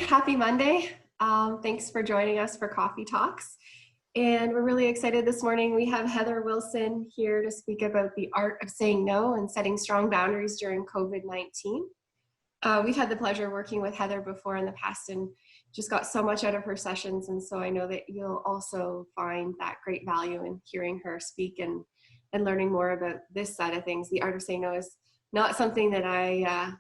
Happy Monday. Thanks for joining us for Coffee Talks. And we're really excited this morning. We have Heather Wilson here to speak about the art of saying no and setting strong boundaries during COVID-19. We've had the pleasure of working with Heather before in the past and just got so much out of her sessions. And so I know that you'll also find that great value in hearing her speak and learning more about this side of things. The art of saying no is not something that I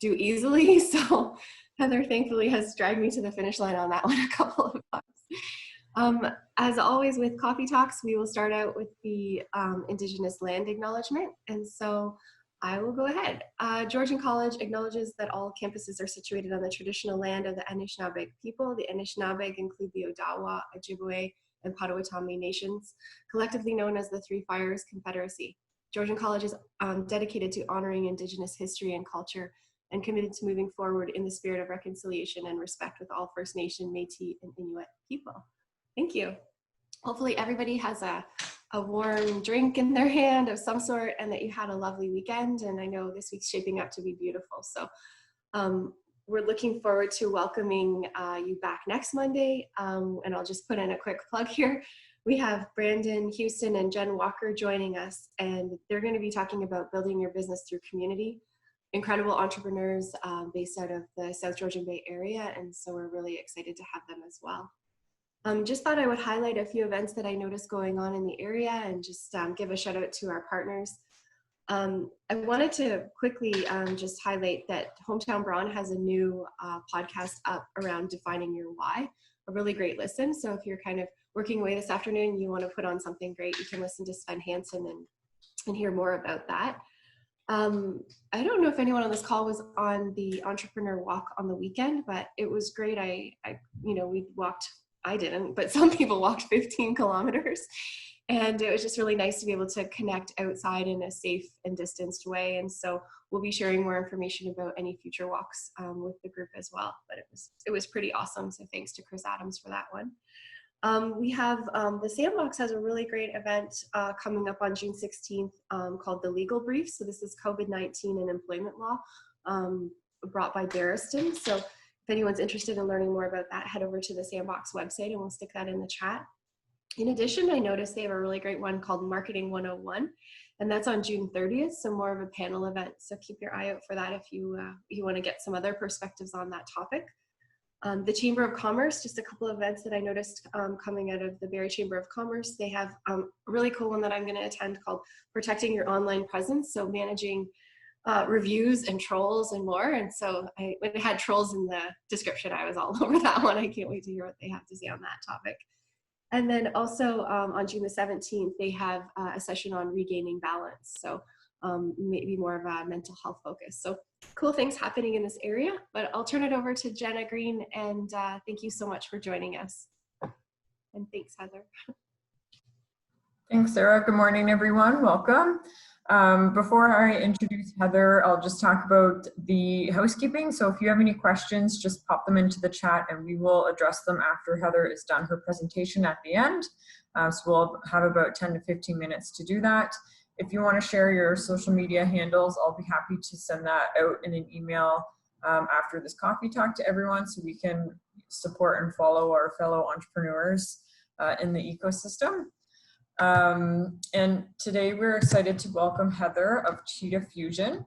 do easily. So Heather thankfully has dragged me to the finish line on that one a couple of times. As always with Coffee Talks, we will start out with the Indigenous land acknowledgement. And so I will go ahead. Georgian College acknowledges that all campuses are situated on the traditional land of the Anishinaabe people. The Anishinaabe include the Odawa, Ojibwe, and Potawatomi nations, collectively known as the Three Fires Confederacy. Georgian College is dedicated to honoring Indigenous history and culture and committed to moving forward in the spirit of reconciliation and respect with all First Nation, Métis, and Inuit people. Thank you. Hopefully everybody has a warm drink in their hand of some sort and that you had a lovely weekend. And I know this week's shaping up to be beautiful. So we're looking forward to welcoming you back next Monday. And I'll just put in a quick plug here. We have Brandon Houston and Jen Walker joining us, and they're going to be talking about building your business through community. Incredible entrepreneurs based out of the South Georgian Bay area, and so we're really excited to have them as well. Just thought I would highlight a few events that I noticed going on in the area and just give a shout out to our partners. I wanted to quickly just highlight that Hometown Brawn has a new podcast up around defining your why, a really great listen. So if you're kind of working away this afternoon and you want to put on something great, you can listen to Sven Hansen and hear more about that. I don't know if anyone on this call was on the entrepreneur walk on the weekend, but it was great. I didn't, but some people walked 15 kilometers, and it was just really nice to be able to connect outside in a safe and distanced way. And so we'll be sharing more information about any future walks with the group as well, but it was pretty awesome. So thanks to Chris Adams for that one. We have the Sandbox has a really great event coming up on June 16th called The Legal Brief. So this is COVID-19 and employment law brought by Barriston. So if anyone's interested in learning more about that, head over to the Sandbox website and we'll stick that in the chat. In addition, I noticed they have a really great one called Marketing 101, and that's on June 30th. So more of a panel event. So keep your eye out for that if you want to get some other perspectives on that topic. The Chamber of Commerce, just a couple of events that I noticed coming out of the Barrie Chamber of Commerce. They have a really cool one that I'm going to attend called Protecting Your Online Presence. So managing reviews and trolls and more. And so when it had trolls in the description, I was all over that one. I can't wait to hear what they have to say on that topic. And then also on June the 17th, they have a session on regaining balance. So maybe more of a mental health focus. So cool things happening in this area, but I'll turn it over to Jenna Green, and thank you so much for joining us. And thanks, Heather. Thanks, Sarah. Good morning, everyone. Welcome. Before I introduce Heather, I'll just talk about the housekeeping. So if you have any questions, just pop them into the chat and we will address them after Heather is done her presentation at the end. So we'll have about 10 to 15 minutes to do that. If you want to share your social media handles, I'll be happy to send that out in an email after this coffee talk to everyone so we can support and follow our fellow entrepreneurs in the ecosystem. And today we're excited to welcome Heather of Cheetah Fusion.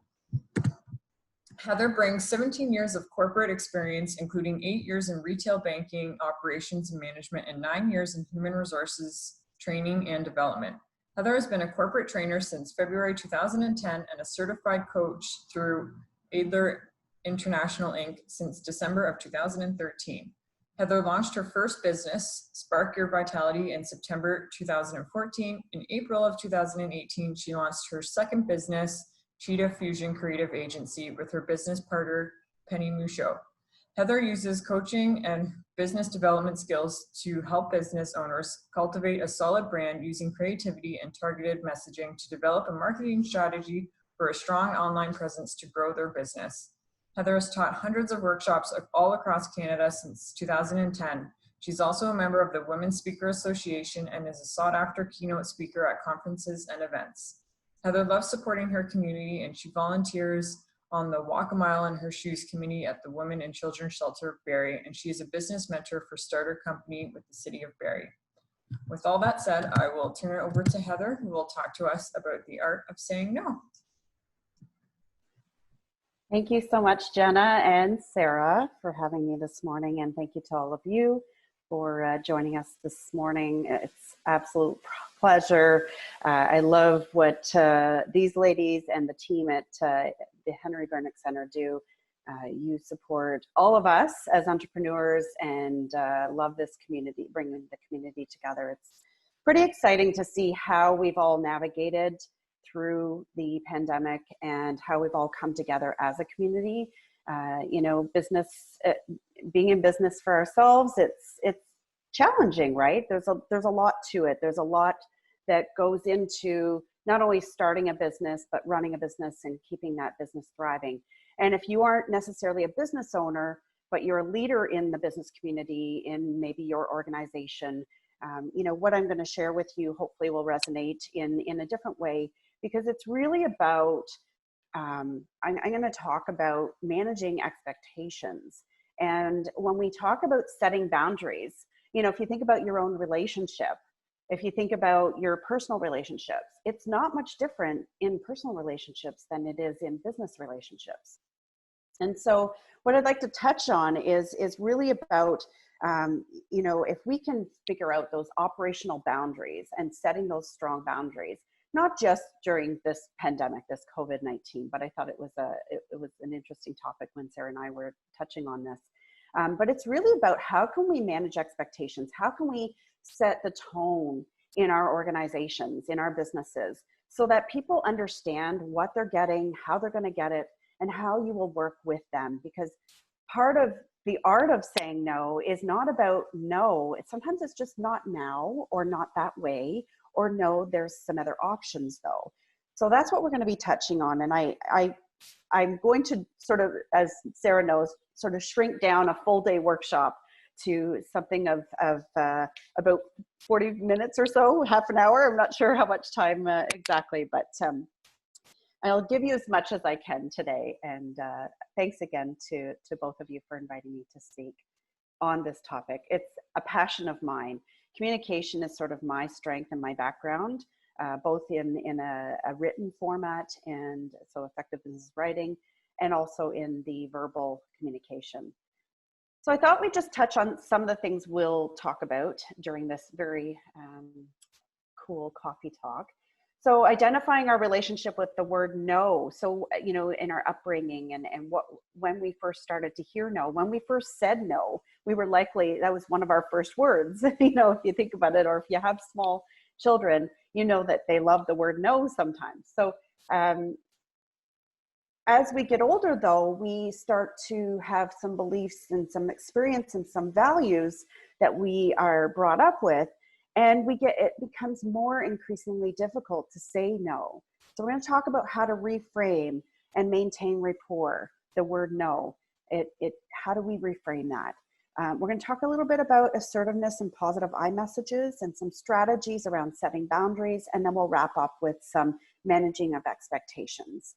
Heather brings 17 years of corporate experience, including 8 years in retail banking, operations and management, and 9 years in human resources training and development. Heather has been a corporate trainer since February 2010 and a certified coach through Adler International Inc. since December of 2013. Heather launched her first business, Spark Your Vitality, in September 2014. In April of 2018, she launched her second business, Cheetah Fusion Creative Agency, with her business partner, Penny Musho. Heather uses coaching and business development skills to help business owners cultivate a solid brand using creativity and targeted messaging to develop a marketing strategy for a strong online presence to grow their business. Heather has taught hundreds of workshops all across Canada since 2010. She's also a member of the Women's Speaker Association and is a sought-after keynote speaker at conferences and events. Heather loves supporting her community, and she volunteers on the Walk a Mile in Her Shoes community at the Women and Children's Shelter of Barrie, and she is a business mentor for Starter Company with the City of Barrie. With all that said, I will turn it over to Heather, who will talk to us about the art of saying no. Thank you so much, Jenna and Sarah, for having me this morning, and thank you to all of you for joining us this morning. It's absolute pleasure. I love what these ladies and the team at the Henry Bernick Center do. You support all of us as entrepreneurs and love this community, bringing the community together. It's pretty exciting to see how we've all navigated through the pandemic and how we've all come together as a community. You know, business, being in business for ourselves, it's challenging, right? There's a lot to it. There's a lot that goes into not only starting a business, but running a business and keeping that business thriving. And if you aren't necessarily a business owner, but you're a leader in the business community, in maybe your organization, you know, what I'm going to share with you hopefully will resonate in a different way, because it's really about, I'm going to talk about managing expectations. And when we talk about setting boundaries, you know, if you think about your own relationship, if you think about your personal relationships, it's not much different in personal relationships than it is in business relationships. And so what I'd like to touch on is really about, you know, if we can figure out those operational boundaries and setting those strong boundaries, not just during this pandemic, this COVID-19, but I thought it was an interesting topic when Sarah and I were touching on this. But it's really about how can we manage expectations? How can we set the tone in our organizations, in our businesses, so that people understand what they're getting, how they're going to get it, and how you will work with them? Because part of the art of saying no is not about no. Sometimes it's just not now, or not that way, or no, there's some other options though. So that's what we're going to be touching on. And I'm going to sort of, as Sarah knows, sort of shrink down a full day workshop to something of about 40 minutes or so, half an hour. I'm not sure how much time exactly, but I'll give you as much as I can today. And thanks again to both of you for inviting me to speak on this topic. It's a passion of mine. Communication is sort of my strength and my background, both in a written format, and so effective business writing, and also in the verbal communication. So I thought we'd just touch on some of the things we'll talk about during this very cool coffee talk. So identifying our relationship with the word no. So, you know, in our upbringing and when we first started to hear no, when we first said no, we were likely, that was one of our first words, you know, if you think about it, or if you have small children, you know that they love the word no sometimes. So as we get older though, we start to have some beliefs and some experience and some values that we are brought up with. And it becomes more increasingly difficult to say no. So we're going to talk about how to reframe and maintain rapport, the word no. How do we reframe that? We're going to talk a little bit about assertiveness and positive I messages and some strategies around setting boundaries. And then we'll wrap up with some managing of expectations.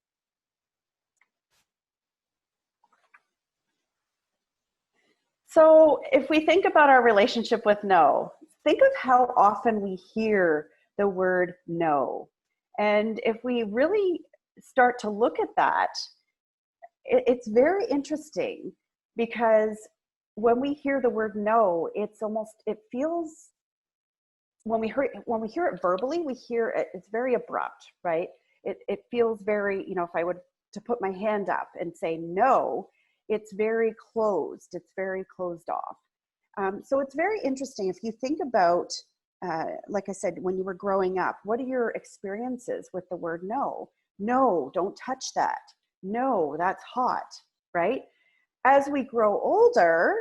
So if we think about our relationship with no, think of how often we hear the word no. And if we really start to look at that, it's very interesting, because when we hear the word no, it feels, when we hear it verbally, it's very abrupt, right? It feels very, you know, if I would to put my hand up and say no, it's very closed. It's very closed off. So it's very interesting. If you think about, like I said, when you were growing up, what are your experiences with the word no? No, don't touch that. No, that's hot, right? as we grow older,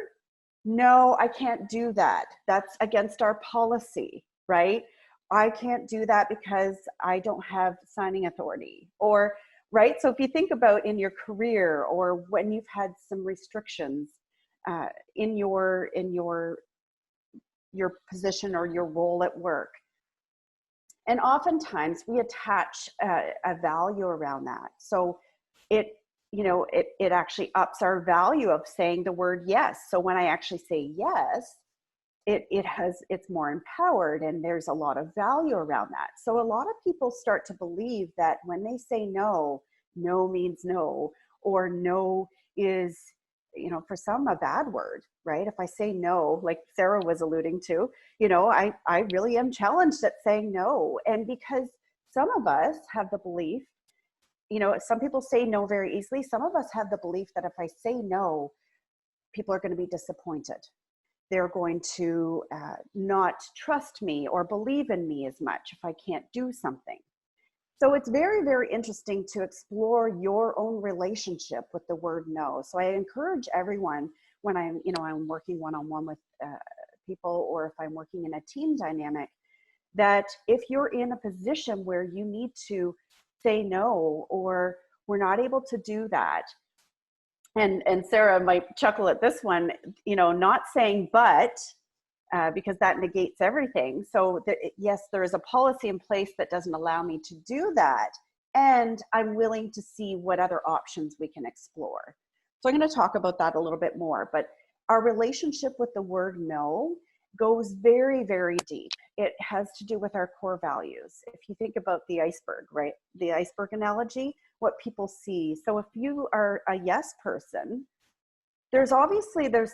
no, I can't do that. That's against our policy, right? I can't do that because I don't have signing authority, or, right? So if you think about in your career, or when you've had some restrictions in your position or your role at work, and oftentimes we attach a value around that. So it, it actually ups our value of saying the word yes. So when I actually say yes, it's more empowered, and there's a lot of value around that. So a lot of people start to believe that when they say no, no means no, or no is, for some, a bad word, right? If I say no, like Sarah was alluding to, I really am challenged at saying no. And because some of us have the belief, some people say no very easily. Some of us have the belief that if I say no, people are going to be disappointed. They're going to not trust me or believe in me as much if I can't do something. So it's very, very interesting to explore your own relationship with the word no. So I encourage everyone, when I'm working one-on-one with people, or if I'm working in a team dynamic, that if you're in a position where you need to say no, or we're not able to do that, and Sarah might chuckle at this one, not saying but, because that negates everything. So yes, there is a policy in place that doesn't allow me to do that. And I'm willing to see what other options we can explore. So I'm going to talk about that a little bit more. But our relationship with the word no goes very, very deep. It has to do with our core values. If you think about the iceberg, right? The iceberg analogy, what people see. So if you are a yes person, there's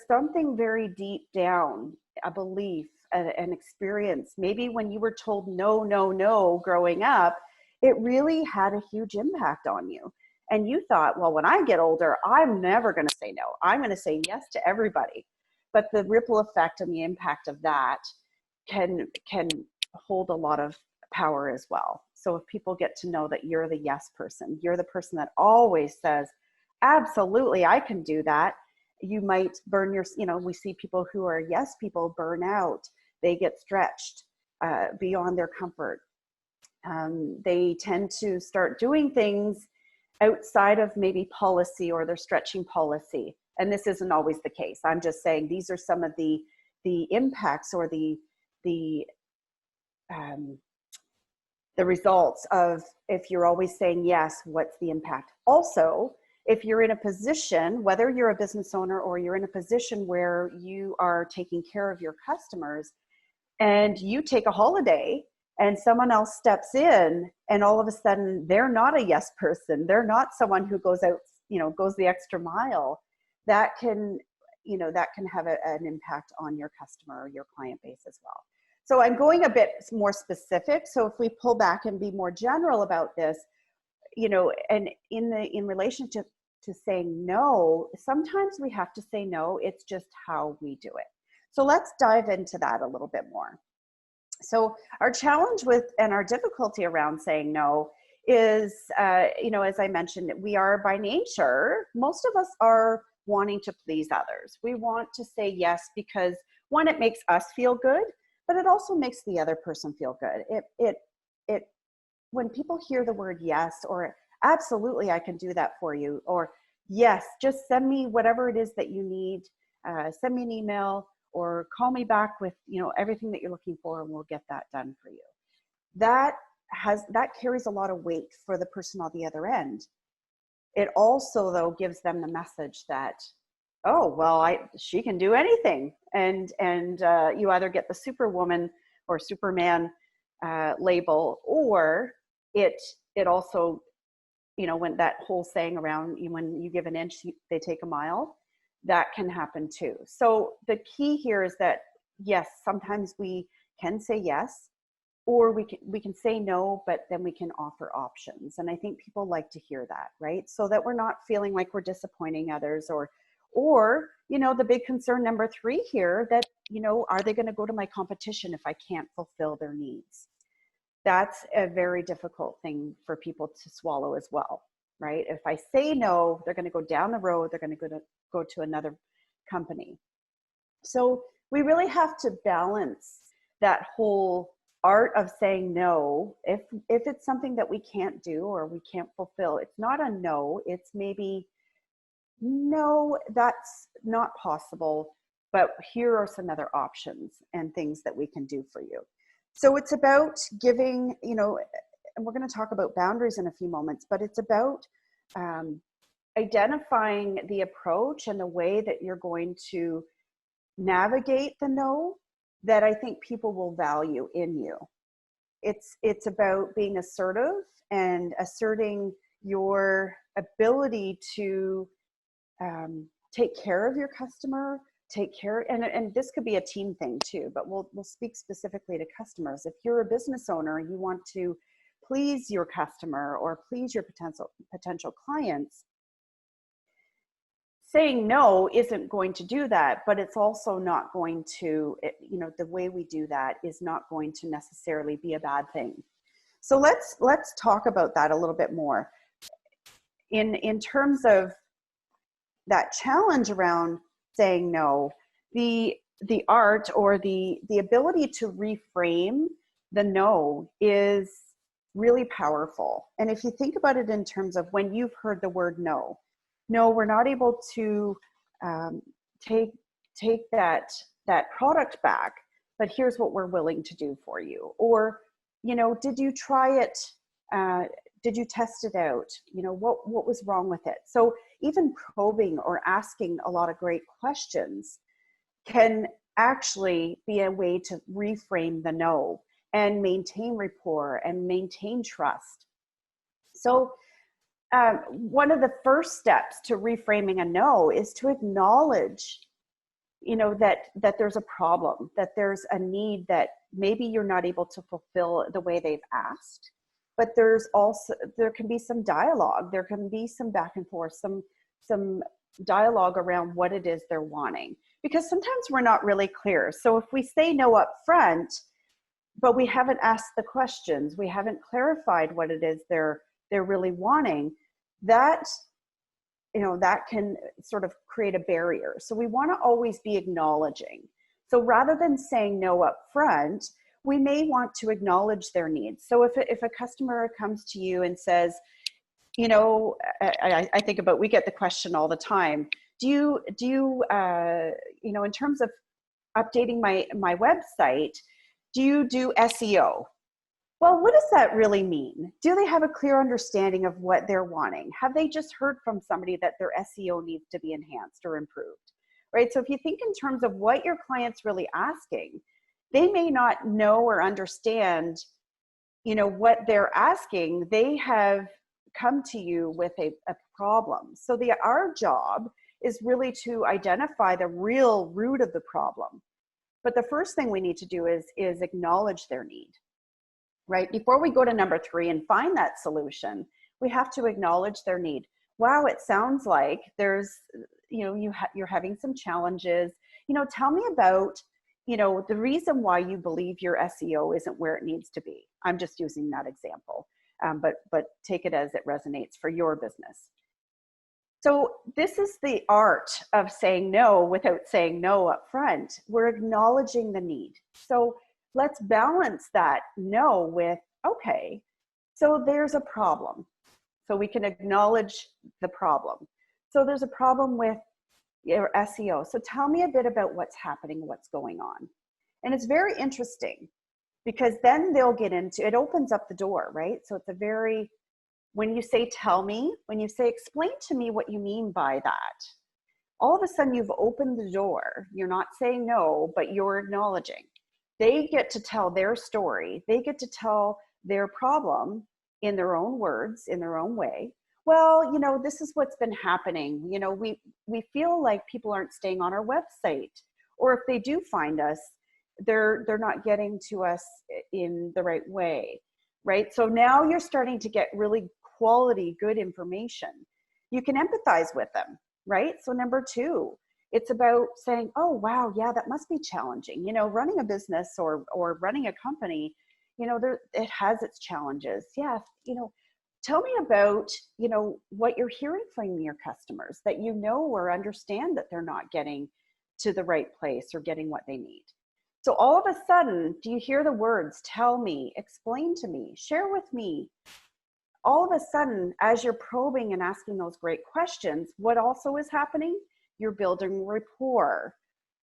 something very deep down, a belief, an experience. Maybe when you were told no, no, no growing up, it really had a huge impact on you. And you thought, well, when I get older, I'm never going to say no. I'm going to say yes to everybody. But the ripple effect and the impact of that can hold a lot of power as well. So if people get to know that you're the yes person, you're the person that always says, absolutely, I can do that. You might burn we see people who are yes people burn out. They get stretched beyond their comfort. They tend to start doing things outside of maybe policy, or they're stretching policy. And this isn't always the case. I'm just saying these are some of the impacts, or the results of, if you're always saying yes, what's the impact? Also, if you're in a position, whether you're a business owner or you're in a position where you are taking care of your customers, and you take a holiday and someone else steps in, and all of a sudden they're not a yes person, they're not someone who goes out, goes the extra mile, that can have an impact on your customer or your client base as well. So I'm going a bit more specific. So if we pull back and be more general about this, and in relationship to saying no, sometimes we have to say no. It's just how we do it. So let's dive into that a little bit more. So our challenge and our difficulty around saying no is, as I mentioned, we are by nature, most of us are wanting to please others. We want to say yes because, one, it makes us feel good, but it also makes the other person feel good. When people hear the word yes, or absolutely, I can do that for you, or yes, just send me whatever it is that you need, send me an email, or call me back with everything that you're looking for, and we'll get that done for you. That carries a lot of weight for the person on the other end. It also, though, gives them the message that, oh, well, she can do anything, and you either get the Superwoman or Superman label, or it also, when that whole saying around, when you give an inch, they take a mile, that can happen too. So the key here is that, yes, sometimes we can say yes, or we can say no, but then we can offer options. And I think people like to hear that, right? So that we're not feeling like we're disappointing others, or the big concern number 3 here, that, are they going to go to my competition if I can't fulfill their needs? That's a very difficult thing for people to swallow as well. right? If I say no, they're going to go down the road, they're going to go to another company. So we really have to balance that whole art of saying no. If it's something that we can't do or we can't fulfill, it's not a no, it's maybe, no, that's not possible, but here are some other options and things that we can do for you. So it's about giving, and we're going to talk about boundaries in a few moments, but it's about identifying the approach and the way that you're going to navigate the no that I think people will value in you. It's about being assertive and asserting your ability to take care of your customer, and this could be a team thing too, but we'll speak specifically to customers. If you're a business owner, you want to please your customer or please your potential clients, saying no isn't going to do that, but it's also not going to, the way we do that is not going to necessarily be a bad thing. So let's talk about that a little bit more. In terms of that challenge around saying no, the art or the ability to reframe the no is really powerful. And if you think about it in terms of when you've heard the word no, we're not able to take that product back, but here's what we're willing to do for you. Or, did you try it? Did you test it out? What was wrong with it? So even probing or asking a lot of great questions can actually be a way to reframe the no and maintain rapport and maintain trust. So one of the first steps to reframing a no is to acknowledge, that there's a problem, that there's a need that maybe you're not able to fulfill the way they've asked. But there can be some dialogue, there can be some back and forth, some dialogue around what it is they're wanting. Because sometimes we're not really clear. So if we say no up front, but we haven't asked the questions, we haven't clarified what it is they're really wanting, that can sort of create a barrier. So we want to always be acknowledging. So rather than saying no up front, we may want to acknowledge their needs. So if a customer comes to you and says, I think about, we get the question all the time, do you in terms of updating my website, do you do SEO? Well, what does that really mean? Do they have a clear understanding of what they're wanting? Have they just heard from somebody that their SEO needs to be enhanced or improved, right? So if you think in terms of what your client's really asking, they may not know or understand, what they're asking. They have come to you with a problem. So our job is really to identify the real root of the problem. But the first thing we need to do is acknowledge their need, right? Before we go to number 3 and find that solution, we have to acknowledge their need. Wow, it sounds like there's, you're having some challenges. Tell me about, the reason why you believe your SEO isn't where it needs to be. I'm just using that example, but take it as it resonates for your business. So this is the art of saying no without saying no up front. We're acknowledging the need. So let's balance that no with, okay, so there's a problem. So we can acknowledge the problem. So there's a problem with your SEO. So tell me a bit about what's happening, what's going on. And it's very interesting because then they'll get into, it opens up the door, right? So it's when you say tell me, when you say explain to me what you mean by that, all of a sudden you've opened the door. You're not saying no, but you're acknowledging. They get to tell their story. They get to tell their problem in their own words, in their own way. Well, this is what's been happening. We feel like people aren't staying on our website, or if they do find us, they're not getting to us in the right way, right? So now you're starting to get really quality, good information. You can empathize with them, right? So number 2, it's about saying, oh, wow, yeah, that must be challenging. Running a business or running a company, it has its challenges. Yeah, tell me about, what you're hearing from your customers that or understand that they're not getting to the right place or getting what they need. So all of a sudden, do you hear the words, tell me, explain to me, share with me? All of a sudden, as you're probing and asking those great questions, what also is happening? You're building rapport.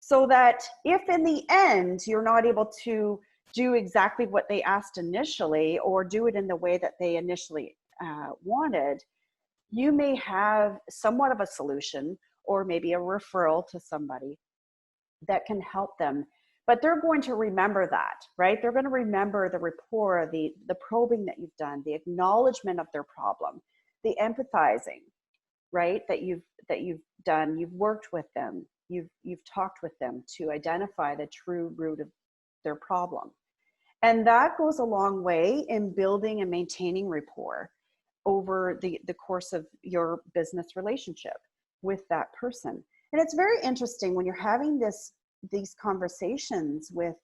So that if in the end, you're not able to do exactly what they asked initially or do it in the way that they initially wanted, you may have somewhat of a solution or maybe a referral to somebody that can help them. But they're going to remember that, right? They're going to remember the rapport, the probing that you've done, the acknowledgement of their problem, the empathizing, right? That you've done. You've worked with them. You've talked with them to identify the true root of their problem. And that goes a long way in building and maintaining rapport over the course of your business relationship with that person. And it's very interesting when you're having these conversations with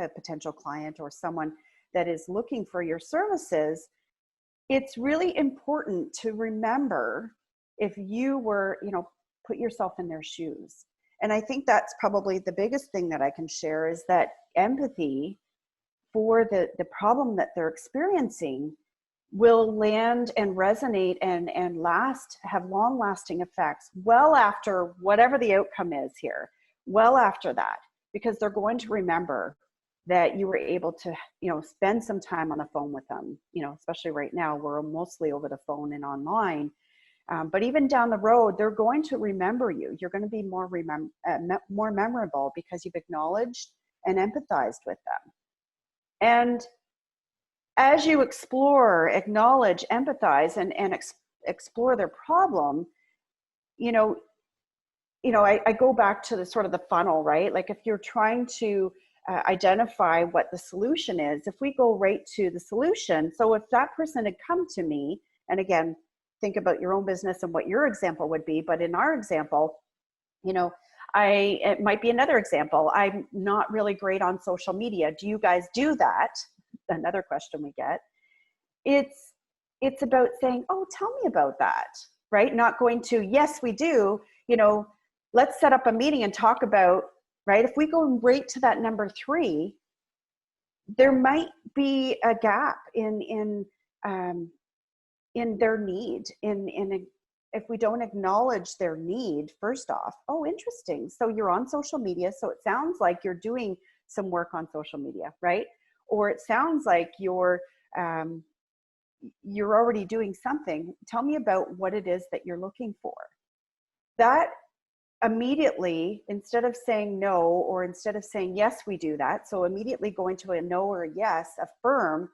a potential client or someone that is looking for your services. It's really important to remember, if you were, put yourself in their shoes. And I think that's probably the biggest thing that I can share, is that empathy for the problem that they're experiencing will land and resonate and have long lasting effects well after whatever the outcome is here, well after that, because they're going to remember that you were able to, spend some time on the phone with them, especially right now, we're mostly over the phone and online. But even down the road, they're going to remember you. You're going to be more memorable because you've acknowledged and empathized with them. And as you explore, acknowledge, empathize, and explore their problem, I go back to the sort of the funnel, right? Like if you're trying to identify what the solution is, if we go right to the solution, so if that person had come to me, and again, think about your own business and what your example would be, but in our example, it might be another example. I'm not really great on social media. Do you guys do that? Another question we get. It's about saying, oh, tell me about that, right? Not going to, yes, we do, let's set up a meeting and talk about, right? If we go right to that number 3, there might be a gap in their need, if we don't acknowledge their need, first off, oh, interesting. So you're on social media. So it sounds like you're doing some work on social media, right? Or it sounds like you're already doing something. Tell me about what it is that you're looking for. That immediately, instead of saying no, or instead of saying, yes, we do that. So immediately going to a no or a yes, a firm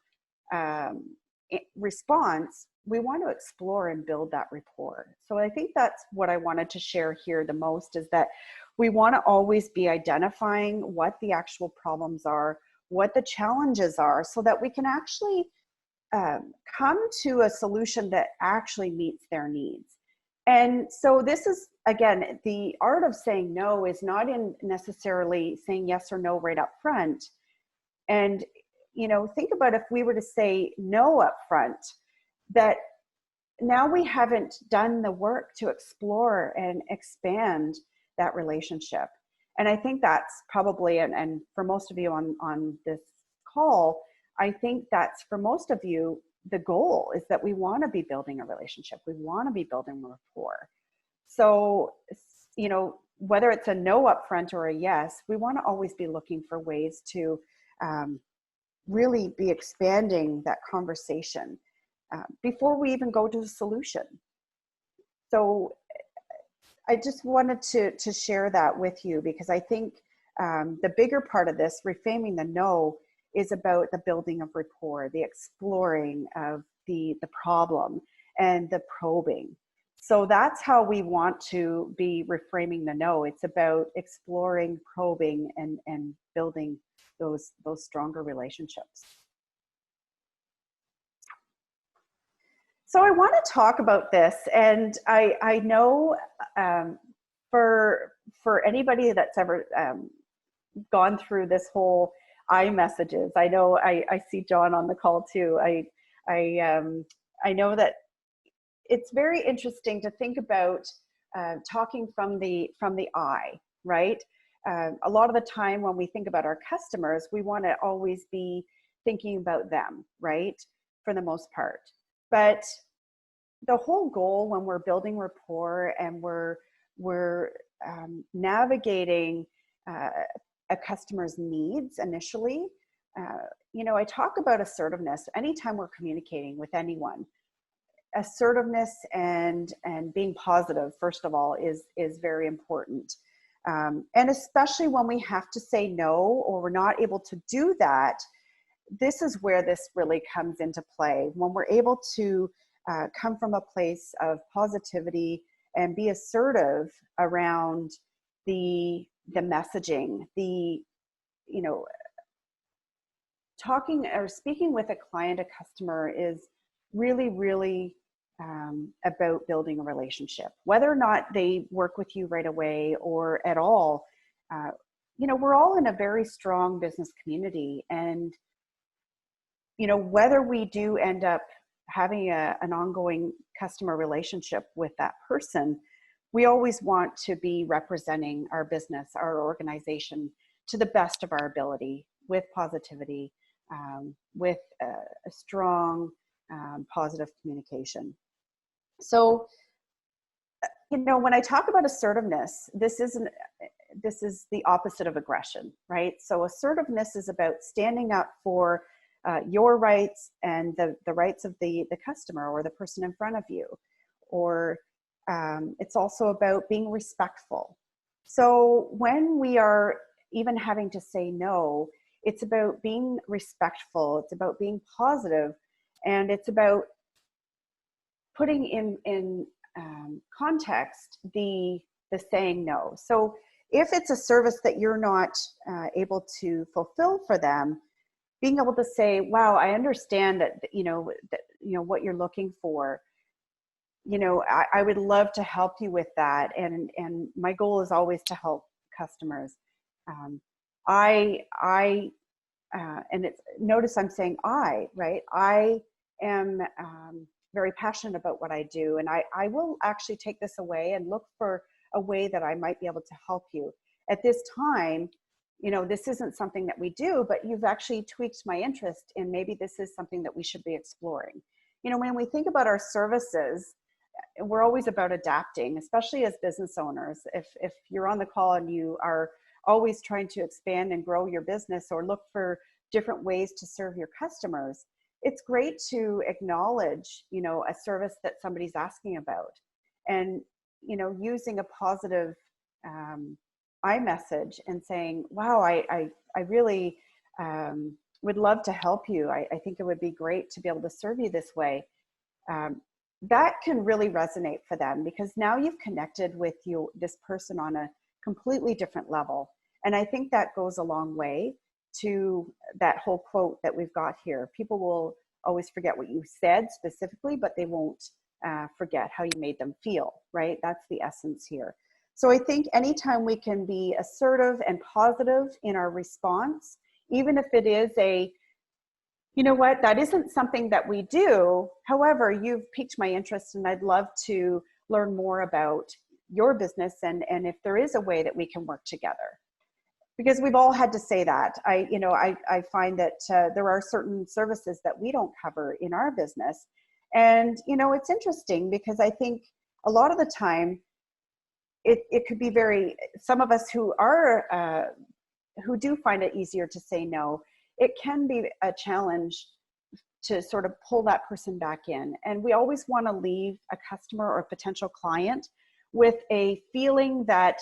response, we want to explore and build that rapport. So I think that's what I wanted to share here the most, is that we want to always be identifying what the actual problems are, what the challenges are, so that we can actually come to a solution that actually meets their needs. And so this is, again, the art of saying no is not in necessarily saying yes or no right up front. And, think about if we were to say no up front, that now we haven't done the work to explore and expand that relationship. And I think that's probably, and for most of you on this call, I think that's for most of you, the goal is that we want to be building a relationship. We want to be building rapport. So, whether it's a no up front or a yes, we want to always be looking for ways to really be expanding that conversation before we even go to the solution. So I just wanted to share that with you, because I think the bigger part of this, reframing the no, is about the building of rapport, the exploring of the problem, and the probing. So that's how we want to be reframing the no. It's about exploring, probing, and building those stronger relationships. So I want to talk about this, and I know for anybody that's ever gone through this whole iMessages, I know I see John on the call too. I know that it's very interesting to think about talking from the I, right? A lot of the time when we think about our customers, we want to always be thinking about them, right? For the most part. But the whole goal when we're building rapport and we're navigating a customer's needs initially, I talk about assertiveness anytime we're communicating with anyone. Assertiveness and being positive, first of all, is very important. And especially when we have to say no, or we're not able to do that, this is where this really comes into play. When we're able to come from a place of positivity and be assertive around the messaging, talking or speaking with a client, a customer, is really, really about building a relationship. Whether or not they work with you right away or at all, we're all in a very strong business community. And, whether we do end up having an ongoing customer relationship with that person, we always want to be representing our business, our organization, to the best of our ability, with positivity, with a strong, positive communication. So, when I talk about assertiveness, this is the opposite of aggression, right? So assertiveness is about standing up for your rights and the rights of the customer or the person in front of you. Or it's also about being respectful. So when we are even having to say no, it's about being respectful, it's about being positive, and it's about putting in context the saying no. So if it's a service that you're not able to fulfill for them, being able to say, wow, I understand that, what you're looking for, I would love to help you with that. And my goal is always to help customers. And notice I'm saying I, right? I am very passionate about what I do. And I will actually take this away and look for a way that I might be able to help you. At this time, this isn't something that we do, but you've actually tweaked my interest, and maybe this is something that we should be exploring. When we think about our services, we're always about adapting, especially as business owners. If you're on the call and you are always trying to expand and grow your business or look for different ways to serve your customers, it's great to acknowledge, a service that somebody's asking about, and, using a positive iMessage and saying, wow, I really would love to help you. I think it would be great to be able to serve you this way. That can really resonate for them, because now you've connected with this person on a completely different level. And I think that goes a long way to that whole quote that we've got here. People will always forget what you said specifically, but they won't forget how you made them feel, right? That's the essence here. So I think anytime we can be assertive and positive in our response, even if it is that isn't something that we do. However, you've piqued my interest, and I'd love to learn more about your business and if there is a way that we can work together. Because we've all had to say that. I find that there are certain services that we don't cover in our business. And, it's interesting because I think a lot of the time it could be some of us who do find it easier to say no, it can be a challenge to sort of pull that person back in. And we always want to leave a customer or a potential client with a feeling that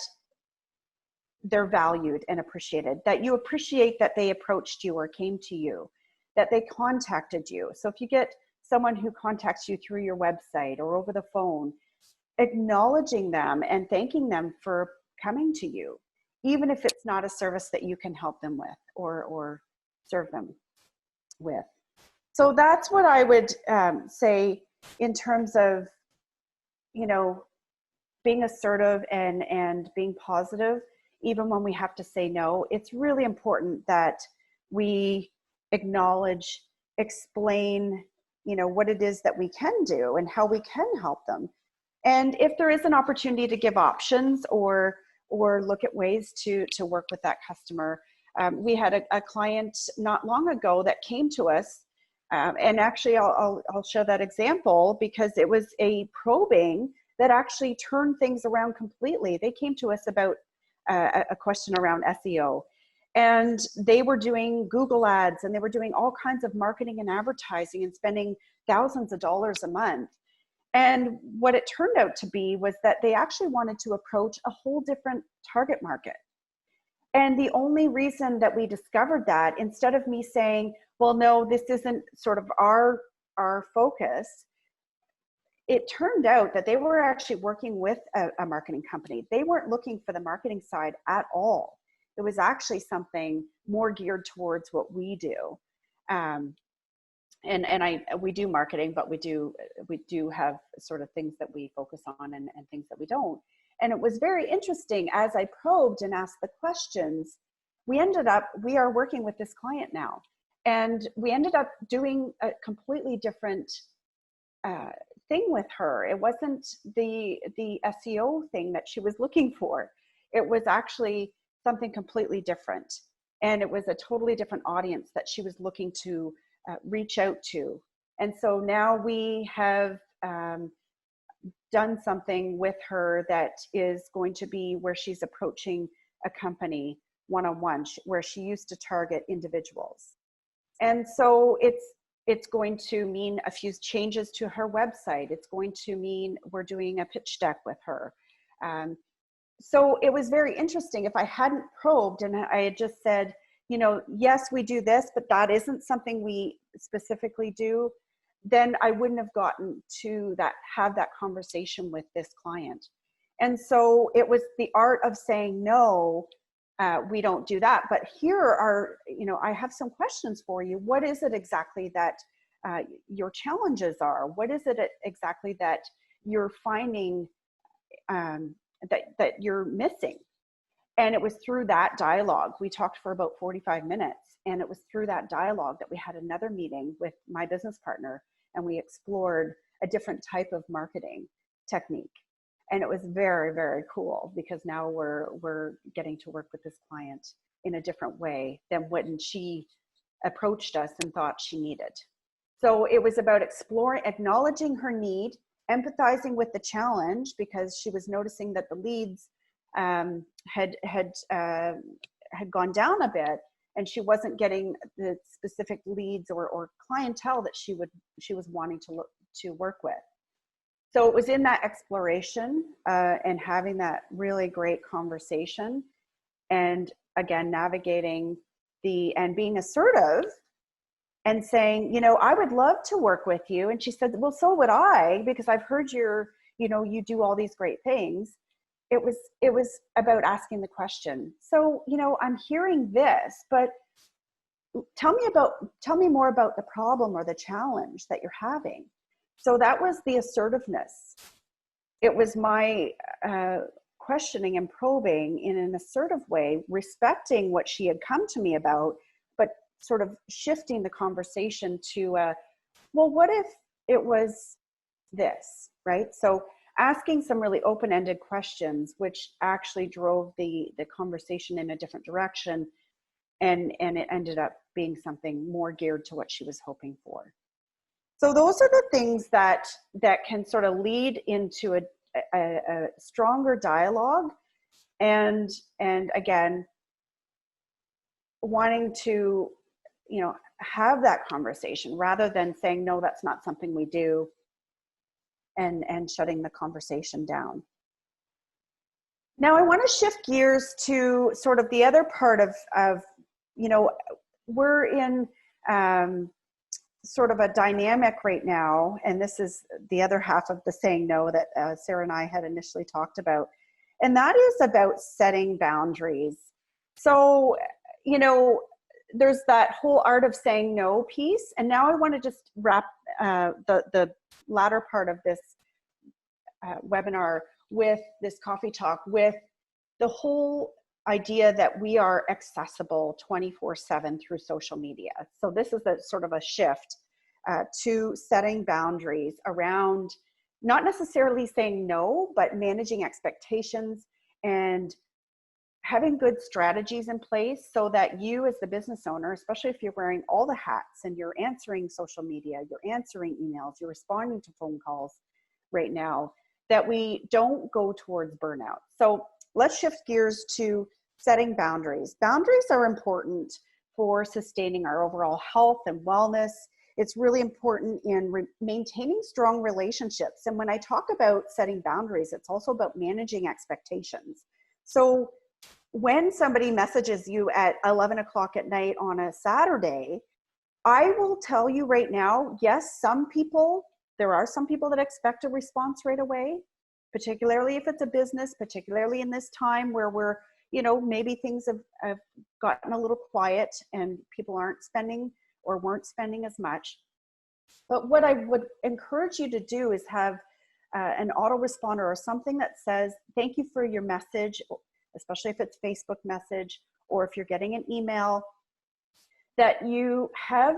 they're valued and appreciated, that you appreciate that they approached you or came to you, that they contacted you. So if you get someone who contacts you through your website or over the phone, acknowledging them and thanking them for coming to you, even if it's not a service that you can help them with or serve them with. So that's what I would say in terms of, being assertive and being positive, even when we have to say no. It's really important that we acknowledge, explain, what it is that we can do and how we can help them. And if there is an opportunity to give options or look at ways to work with that customer. We had a client not long ago that came to us, and actually I'll show that example because it was a probing that actually turned things around completely. They came to us about a question around SEO, and they were doing Google ads and they were doing all kinds of marketing and advertising and spending thousands of dollars a month. And what it turned out to be was that they actually wanted to approach a whole different target market. And the only reason that we discovered that, instead of me saying, well, no, this isn't sort of our focus, it turned out that they were actually working with a marketing company. They weren't looking for the marketing side at all. It was actually something more geared towards what we do. We do marketing, but we do have sort of things that we focus on and things that we don't. And it was very interesting as I probed and asked the questions, we are working with this client now. And we ended up doing a completely different thing with her. It wasn't the SEO thing that she was looking for. It was actually something completely different. And it was a totally different audience that she was looking to reach out to. And so now we have done something with her that is going to be where she's approaching a company one-on-one, where she used to target individuals. And so it's going to mean a few changes to her website. It's going to mean we're doing a pitch deck with her. So it was very interesting. If I hadn't probed and I had just said, yes, we do this, but that isn't something we specifically do, then I wouldn't have gotten to have that conversation with this client. And so it was the art of saying, no, we don't do that. But here are, I have some questions for you. What is it exactly that your challenges are? What is it exactly that you're finding that you're missing? And it was through that dialogue. We talked for about 45 minutes. And it was through that dialogue that we had another meeting with my business partner, and we explored a different type of marketing technique. And it was very, very cool because now we're getting to work with this client in a different way than when she approached us and thought she needed. So it was about acknowledging her need, empathizing with the challenge because she was noticing that the leads had gone down a bit, and she wasn't getting the specific leads or clientele that she was wanting to work with. So it was in that exploration and having that really great conversation, and again navigating and being assertive and saying, I would love to work with you. And she said, well, so would I, because I've heard you do all these great things. It was about asking the question. So, I'm hearing this, but tell me more about the problem or the challenge that you're having. So that was the assertiveness. It was my questioning and probing in an assertive way, respecting what she had come to me about, but sort of shifting the conversation to, well, what if it was this, right? So asking some really open-ended questions, which actually drove the conversation in a different direction. And it ended up being something more geared to what she was hoping for. So those are the things that can sort of lead into a stronger dialogue, and again, wanting to, have that conversation rather than saying, no, that's not something we do, and shutting the conversation down. Now I want to shift gears to sort of the other part of we're in sort of a dynamic right now, and this is the other half of the saying no that Sarah and I had initially talked about, and that is about setting boundaries. So, there's that whole art of saying no piece, and now I want to just wrap the latter part of this webinar with this coffee talk with the whole idea that we are accessible 24/7 through social media. So this is a sort of a shift to setting boundaries around not necessarily saying no, but managing expectations and having good strategies in place so that you as the business owner, especially if you're wearing all the hats and you're answering social media, you're answering emails, you're responding to phone calls right now, that we don't go towards burnout. So let's shift gears to setting boundaries. Boundaries are important for sustaining our overall health and wellness. It's really important in maintaining strong relationships. And when I talk about setting boundaries, it's also about managing expectations. So when somebody messages you at 11 o'clock at night on a Saturday, I will tell you right now, yes, there are some people that expect a response right away, particularly if it's a business, particularly in this time where we're, maybe things have gotten a little quiet and people aren't spending or weren't spending as much. But what I would encourage you to do is have an autoresponder or something that says, thank you for your message, especially if it's Facebook message, or if you're getting an email, that you have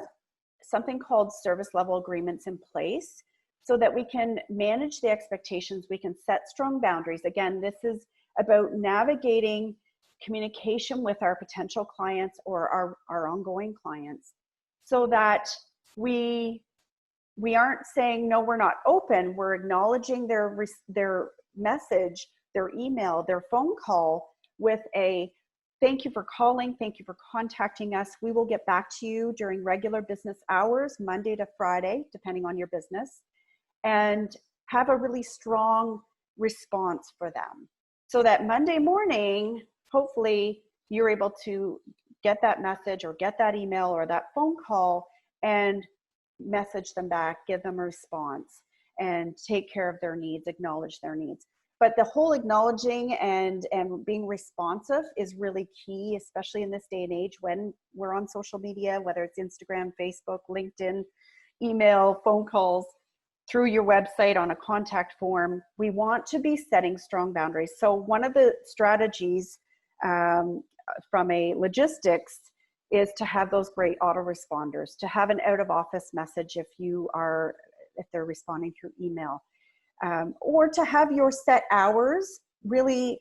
something called service level agreements in place so that we can manage the expectations, we can set strong boundaries. Again, this is about navigating communication with our potential clients or our ongoing clients so that we aren't saying, no, we're not open. We're acknowledging their message, their email, their phone call with a thank you for calling, thank you for contacting us. We will get back to you during regular business hours, Monday to Friday, depending on your business, and have a really strong response for them. So that Monday morning, hopefully you're able to get that message or get that email or that phone call and message them back, give them a response, and take care of their needs, acknowledge their needs. But the whole acknowledging and being responsive is really key, especially in this day and age when we're on social media, whether it's Instagram, Facebook, LinkedIn, email, phone calls, through your website on a contact form. We want to be setting strong boundaries. So one of the strategies from a logistics is to have those great autoresponders, to have an out of office message if they're responding through email. Or to have your set hours really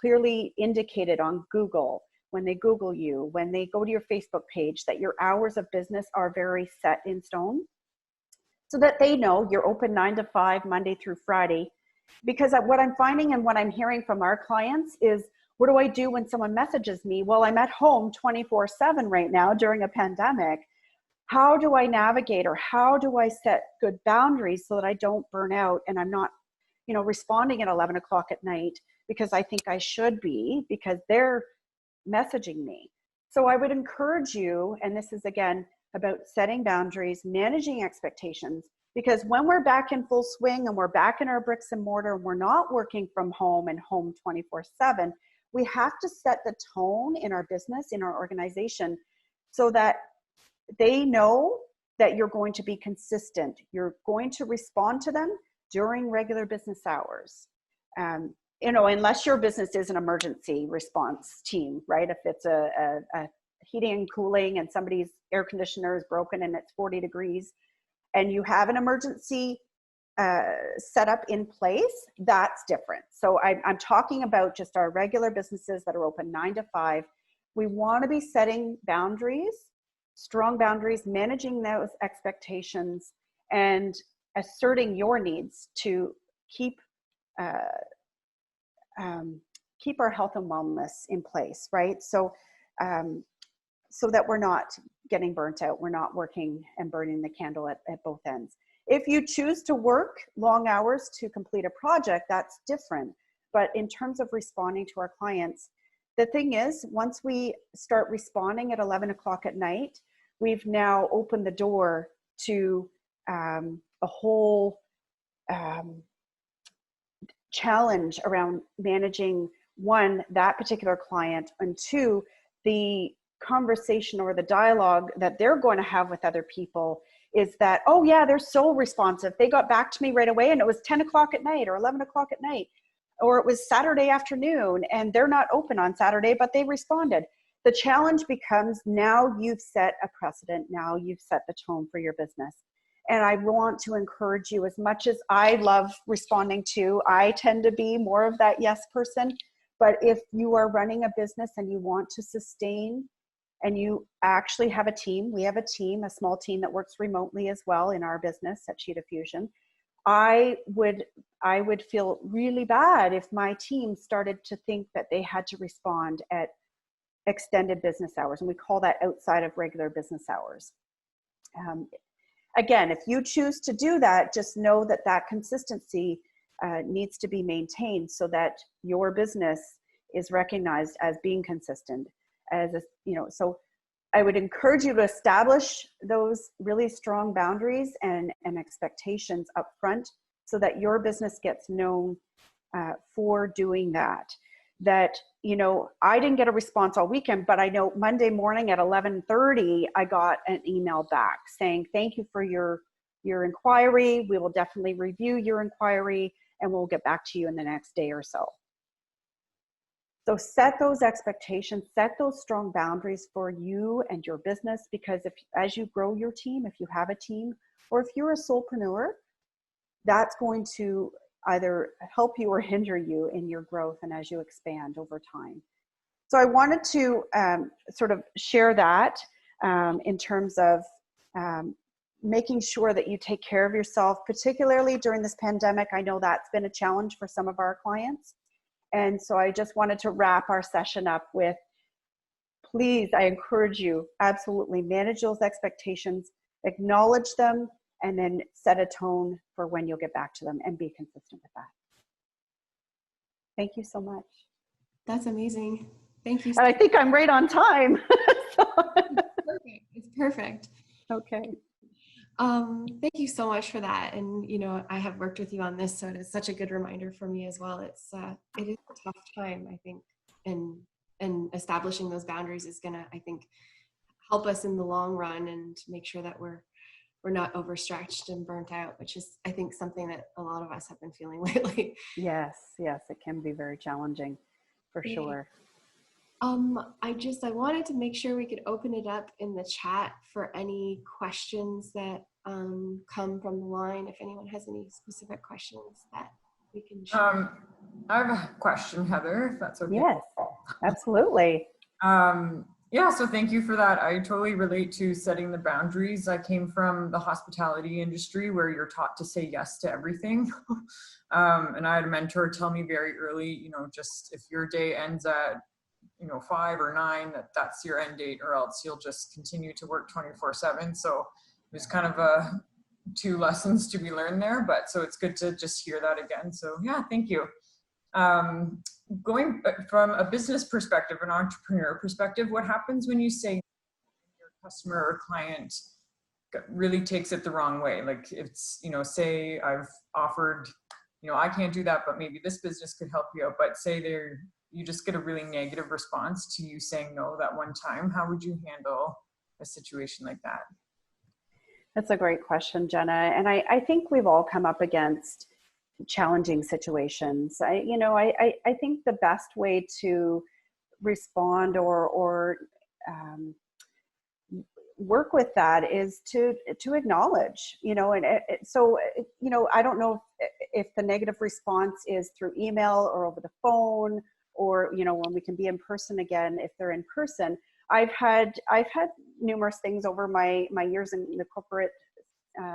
clearly indicated on Google, when they Google you, when they go to your Facebook page, that your hours of business are very set in stone so that they know you're open 9 to 5, Monday through Friday. Because what I'm finding and what I'm hearing from our clients is, what do I do when someone messages me? Well, I'm at home 24/7 right now during a pandemic. How do I navigate, or how do I set good boundaries so that I don't burn out and I'm not, responding at 11 o'clock at night because I think I should be, because they're messaging me. So I would encourage you, and this is again about setting boundaries, managing expectations, because when we're back in full swing and we're back in our bricks and mortar, and we're not working from home and home 24/7, we have to set the tone in our business, in our organization, so that they know that you're going to be consistent. You're going to respond to them during regular business hours. Unless your business is an emergency response team, right? If it's a heating and cooling and somebody's air conditioner is broken and it's 40 degrees and you have an emergency setup in place, that's different. So I'm talking about just our regular businesses that are open 9 to 5. We want to be setting boundaries, strong boundaries, managing those expectations, and asserting your needs to keep our health and wellness in place, right? So that we're not getting burnt out, we're not working and burning the candle at both ends. If you choose to work long hours to complete a project, that's different. But in terms of responding to our clients, the thing is, once we start responding at 11 o'clock at night, we've now opened the door to a whole challenge around managing, one, that particular client, and two, the conversation or the dialogue that they're going to have with other people is that, oh yeah, they're so responsive. They got back to me right away and it was 10 o'clock at night or 11 o'clock at night, or it was Saturday afternoon and they're not open on Saturday, but they responded. The challenge becomes, now you've set a precedent, now you've set the tone for your business. And I want to encourage you, as much as I love responding to, I tend to be more of that yes person. But if you are running a business and you want to sustain, and you actually have a team, we have a team, a small team that works remotely as well in our business at Cheetah Fusion. I would feel really bad if my team started to think that they had to respond at extended business hours. And we call that outside of regular business hours. Again, if you choose to do that, just know that that consistency needs to be maintained so that your business is recognized as being consistent. So I would encourage you to establish those really strong boundaries and expectations up front so that your business gets known for doing that. That, I didn't get a response all weekend, but I know Monday morning at 11:30, I got an email back saying, thank you for your inquiry. We will definitely review your inquiry and we'll get back to you in the next day or so. So set those expectations, set those strong boundaries for you and your business, because as you grow your team, if you have a team, or if you're a solopreneur, that's going to either help you or hinder you in your growth and as you expand over time. So I wanted to sort of share that in terms of making sure that you take care of yourself, particularly during this pandemic. I know that's been a challenge for some of our clients. And so I just wanted to wrap our session up with, please, I encourage you, absolutely manage those expectations, acknowledge them, and then set a tone for when you'll get back to them and be consistent with that. Thank you so much. That's amazing. Thank you. And I think I'm right on time. Perfect. It's perfect. Okay. Thank you so much for that. And, I have worked with you on this, so it is such a good reminder for me as well. It is a tough time, I think, and establishing those boundaries is going to, I think, help us in the long run and make sure that we're not overstretched and burnt out, which is, I think, something that a lot of us have been feeling lately. Yes, it can be very challenging for sure. I wanted to make sure we could open it up in the chat for any questions that come from the line. If anyone has any specific questions that we can share. I have a question, Heather, if that's okay. Yes, absolutely. Yeah, so thank you for that. I totally relate to setting the boundaries. I came from the hospitality industry where you're taught to say yes to everything. And I had a mentor tell me very early, just if your day ends at 5 or 9, that's your end date, or else you'll just continue to work 24/7. So it was kind of two lessons to be learned there, but so it's good to just hear that again. So yeah, thank you. Going from a business perspective, an entrepreneur perspective, what happens when you say your customer or client really takes it the wrong way? Like it's, say I've offered, I can't do that, but maybe this business could help you out, but say you just get a really negative response to you saying no that one time. How would you handle a situation like that? That's a great question, Jenna. And I think we've all come up against challenging situations. I think the best way to respond or work with that is to acknowledge, I don't know if the negative response is through email or over the phone, or when we can be in person again. If they're in person, I've had numerous things over my years in the corporate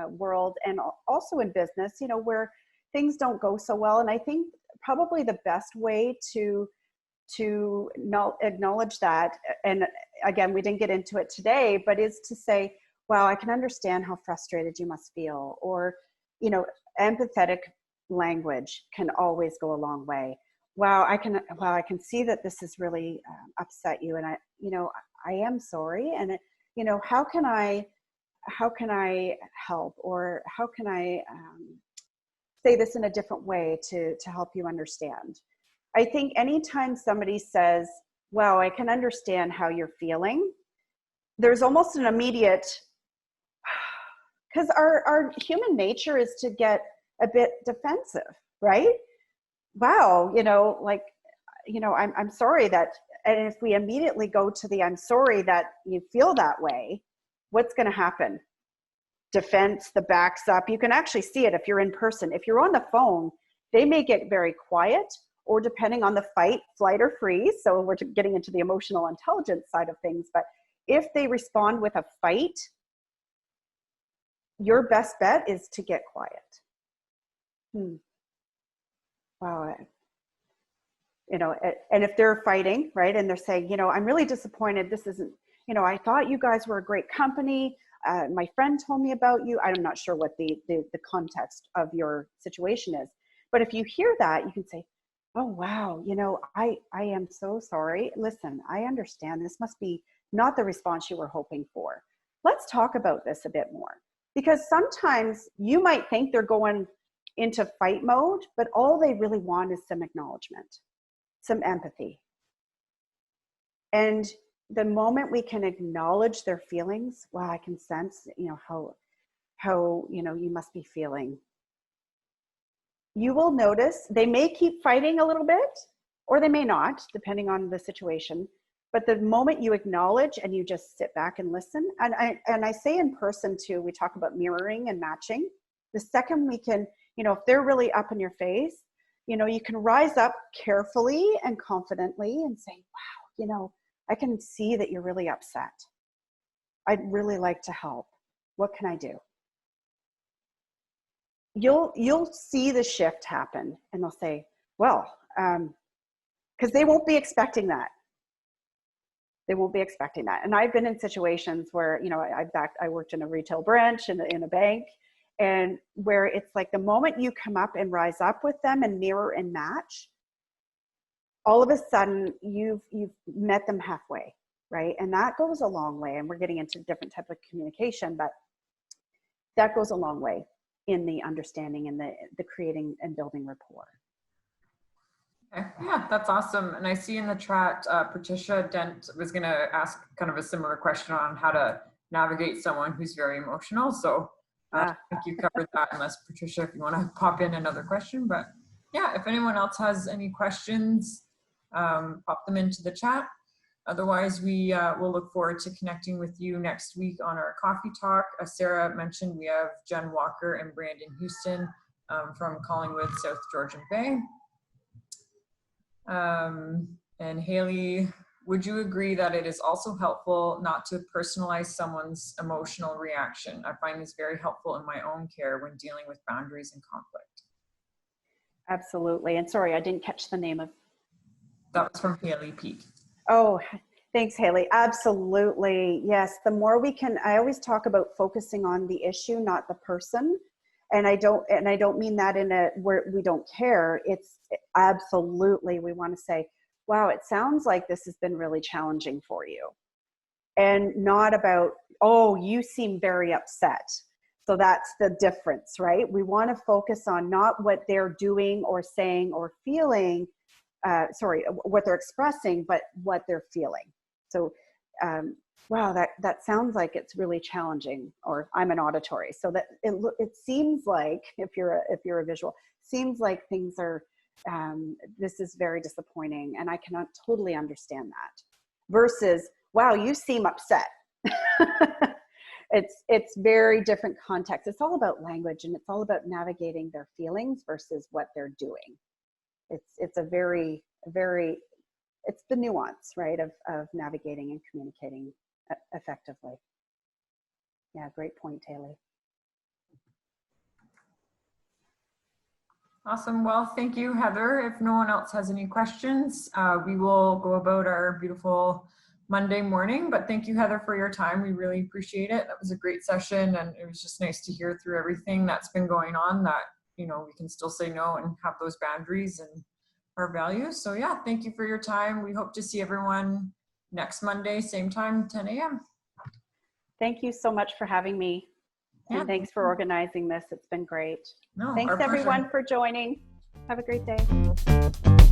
world and also in business, where things don't go so well. And I think probably the best way to acknowledge that, and again, we didn't get into it today, but is to say, wow, I can understand how frustrated you must feel, or empathetic language can always go a long way. Wow, I can see that this has really upset you, and I am sorry, and how can I help, or how can I say this in a different way to help you understand? I think anytime somebody says, wow, I can understand how you're feeling, there's almost an immediate, because our human nature is to get a bit defensive, right? Wow, I'm sorry that And if we immediately go to the I'm sorry that you feel that way, what's going to happen? Defense, the backs up. You can actually see it if you're in person. If you're on the phone, they may get very quiet, or depending on the fight, flight, or freeze. So we're getting into the emotional intelligence side of things. But if they respond with a fight, your best bet is to get quiet. Wow. You know, and if they're fighting, right, and they're saying, you know, I'm really disappointed. This isn't, you know, I thought you guys were a great company. My friend told me about you. I'm not sure what the context of your situation is. But if you hear that, you can say, oh, wow, you know, I am so sorry. Listen, I understand this must be not the response you were hoping for. Let's talk about this a bit more. Because sometimes you might think they're going into fight mode, but all they really want is some acknowledgement, some empathy. And the moment we can acknowledge their feelings, wow, I can sense, you know, how, you know, you must be feeling. You will notice they may keep fighting a little bit, or they may not, depending on the situation. But the moment you acknowledge and you just sit back and listen, and I say in person too, we talk about mirroring and matching. The second we can, you know, if they're really up in your face, you know, you can rise up carefully and confidently and say, wow, you know, I can see that you're really upset. I'd really like to help. What can I do? You'll see the shift happen, and they'll say, well, because they won't be expecting that. They won't be expecting that. And I've been in situations where, you know, I worked in a retail branch in a bank, and where it's like the moment you come up and rise up with them and mirror and match, all of a sudden you've met them halfway, right? And that goes a long way. And we're getting into different type of communication, but that goes a long way in the understanding and the creating and building rapport. Okay. Yeah, that's awesome. And I see in the chat, Patricia Dent was going to ask kind of a similar question on how to navigate someone who's very emotional. So I think you covered that, unless Patricia, if you want to pop in another question. But yeah, if anyone else has any questions, pop them into the chat. Otherwise, we will look forward to connecting with you next week on our coffee talk. As Sarah mentioned, we have Jen Walker and Brandon Houston from Collingwood, South Georgian Bay. And Haley, would you agree that it is also helpful not to personalize someone's emotional reaction? I find this very helpful in my own care when dealing with boundaries and conflict. Absolutely. And sorry, I didn't catch the name of. That was from Haley Peak. Oh, thanks, Haley. Absolutely. Yes. The more we can, I always talk about focusing on the issue, not the person. And I don't mean that in a where we don't care. It's absolutely, we want to say, wow, it sounds like this has been really challenging for you. And not about, oh, you seem very upset. So that's the difference, right? We want to focus on not what they're doing or saying or feeling, what they're expressing, but what they're feeling. So, wow, that sounds like it's really challenging, or I'm an auditory. So that it seems like, if you're a visual, seems like things are, this is very disappointing, and I cannot totally understand that. Versus, wow, you seem upset. It's very different context. It's all about language, and it's all about navigating their feelings versus what they're doing. It's a very, very, it's the nuance, right, of navigating and communicating effectively. Yeah, great point, Haley. Awesome. Well, thank you, Heather. If no one else has any questions, we will go about our beautiful Monday morning. But thank you, Heather, for your time. We really appreciate it. That was a great session, and it was just nice to hear through everything that's been going on, that, you know, we can still say no and have those boundaries and our values. So yeah, thank you for your time. We hope to see everyone next Monday, same time, 10 a.m. Thank you so much for having me. Yeah. And thanks for organizing this. It's been great. No, thanks everyone for joining. Have a great day.